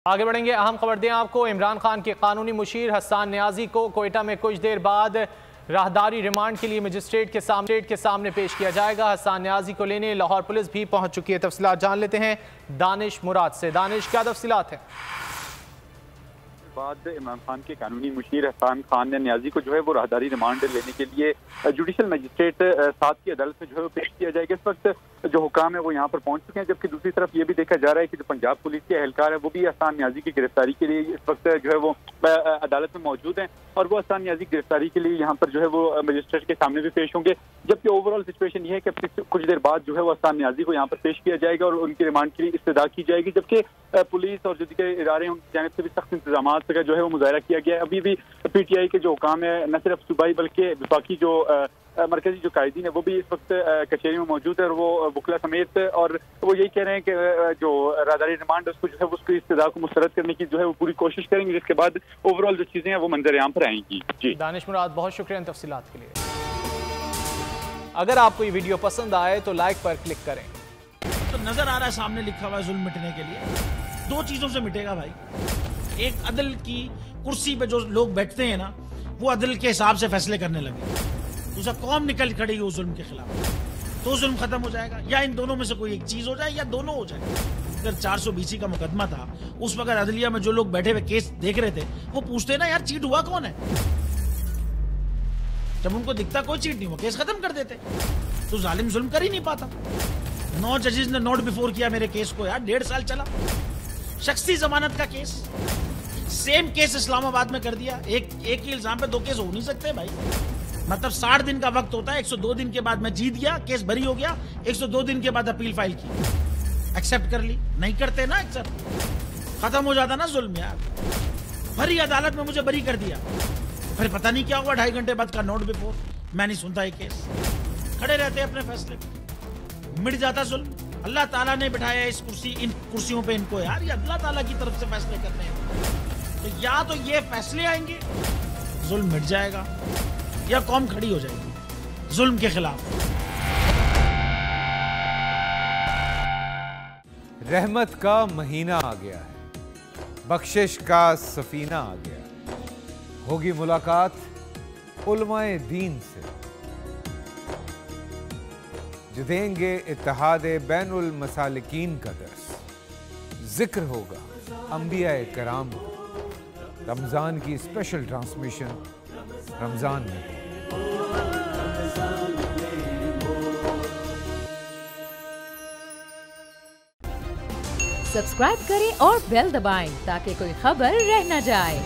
आगे बढ़ेंगे। अहम खबर दें आपको, इमरान खान के कानूनी मुशीर हसन नियाजी को कोयटा में कुछ देर बाद राहदारी रिमांड के लिए मजिस्ट्रेट के सामने पेश किया जाएगा। हसन नियाजी को लेने लाहौर पुलिस भी पहुंच चुकी है। तफसीलात जान लेते हैं दानिश मुराद से। दानिश, क्या तफसीलात है? बाद इमरान खान के कानूनी मुशीर हसन खान नियाजी को जो है वो राहदारी रिमांड लेने के लिए जुडिशल मजिस्ट्रेट 7 की अदालत में जो है वो पेश किया जाएगा। इस वक्त जो हुकाम है वो यहाँ पर पहुंच चुके हैं, जबकि दूसरी तरफ ये भी देखा जा रहा है कि जो पंजाब पुलिस के एहलकार है वो भी हसन नियाजी की गिरफ्तारी के लिए इस वक्त जो है वो अदालत में मौजूद हैं और वो हसन नियाजी की गिरफ्तारी के लिए यहाँ पर जो है वो मजिस्ट्रेट के सामने भी पेश होंगे। जबकि ओवरऑल सिचुएशन ये है कि कुछ देर बाद जो है वो हसन नियाजी को यहाँ पर पेश किया जाएगा और उनकी रिमांड के लिए इस्तदा की जाएगी, जबकि पुलिस और जुडिशल इदारे हैं उनकी जानिब से भी सख्त इंतजाम का जो है वो मुजाहरा किया गया है। अभी भी PTI के जो हुकाम है न सिर्फ सूबाई बल्कि विफाकी जो मरकजी जो कायदीन है वो भी इस वक्त कचहरी में मौजूद है और वो वकला समेत, और वो यही कह रहे हैं कि जो राहदारी रिमांड है उसको जो है उसकी इस्तदा को मुस्तरद करने की जो है वो पूरी कोशिश करेंगे, जिसके बाद ओवरऑल जो चीजें हैं वो मंजर-ए-आम पर आएंगी। जी दानिश मुराद, बहुत शुक्रिया इन तफसीलात के लिए। अगर आपको ये वीडियो पसंद आए तो लाइक पर क्लिक करें। तो नजर आ रहा है सामने लिखा हुआ है जुल्म मिटने के लिए दो चीजों से मिटेगा भाई। एक, अदल की कुर्सी पे जो लोग बैठते हैं ना वो अदल के हिसाब से फैसले करने लगे। दूसरा, कौम निकल खड़ी उस जुल्म के खिलाफ, तो जुल्म खत्म हो जाएगा। या इन दोनों में से कोई एक चीज हो जाए या दोनों हो जाए। अगर 420 का मुकदमा था उस वक्त अदलिया में जो लोग बैठे हुए केस देख रहे थे वो पूछते ना यार चीट हुआ कौन है, जब उनको दिखता कोई चीट नहीं हुआ केस खत्म कर देते। तो जालिम जुल्म कर ही नहीं पाता। 9 जजेस ने नोट बिफोर किया मेरे केस को यार, 1.5 साल चला। शख्सी जमानत का केस, सेम केस इस्लामाबाद में कर दिया। एक ही इल्जाम पे 2 केस हो नहीं सकते भाई। मतलब 60 दिन का वक्त होता है, 102 दिन के बाद मैं जीत गया, केस बरी हो गया, 102 दिन के बाद अपील फाइल की, एक्सेप्ट कर ली। नहीं करते ना एक्सेप्ट, खत्म हो जाता ना जुल्म यार। भरी अदालत में मुझे बरी कर दिया, फिर पता नहीं क्या हुआ 2.5 घंटे बाद का नोट बिफोर, मैं नहीं सुनता ये केस। खड़े रहते अपने फैसले, मिट जाता जुल्म। अल्लाह ताला ने बिठाया इन कुर्सियों पे इनको यार, ये अल्लाह ताला की तरफ से फैसले करने हैं। तो या तो ये फैसले आएंगे जुल्म मिट जाएगा, या कौम खड़ी हो जाएगी जुल्म के खिलाफ। रहमत का महीना आ गया है, बख्शिश का सफीना आ गया। होगी मुलाकात उलमाए दीन से, जो देंगे इत्तेहादे बैनुल मसालिकीन का दर्स। जिक्र होगा अंबियाए कराम का। रमजान की स्पेशल ट्रांसमिशन रमजान में। सब्सक्राइब करें और बेल दबाएं ताकि कोई खबर रह न जाए।